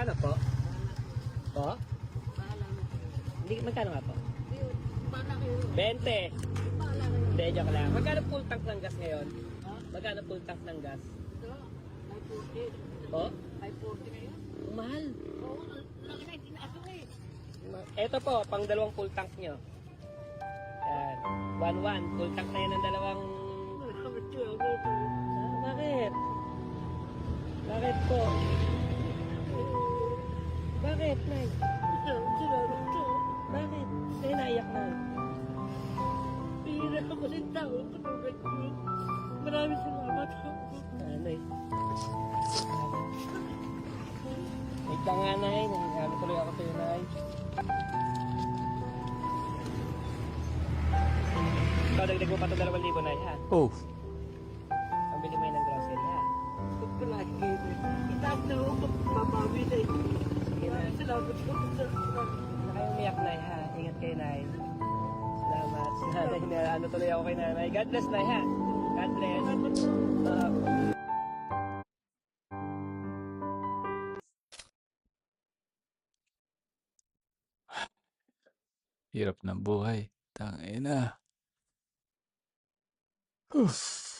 Magkano po? Po? Hindi, magkano nga po? 20. Hindi, joke lang. Magkano full tank ng gas ngayon? Magkano full tank ng gas? Po? 540 ngayon. Mahal. Oo, laki na itinaas ko eh. Ito po, pang dalawang full tank nyo. Yan. 1-1. Full tank na yan ng dalawang... bakit? Bakit po? Bakit, Nay? Bakit? Sa'yo naiyak na. Pihira ako sa tao. Maraming salamat. Ano eh? Wait lang nga, Nay. Nangingano tuloy ako sa'yo, Nay. Ikaw, dagdag mo pa ito 2,000, Nay, ha? Oh, Pambili mo yun ng grocery, ha? Itaas na ako mabawi na eh. Sige, Nay. Salamat ko sa Huwag na kayong umiyak, Nay, ha? Ingat kayo, Nay. Salamat. Si Nanay, ano tuloy ako kay Nanay. God bless, Nay, ha? God bless. hirap ng buhay. Tangina. Uff.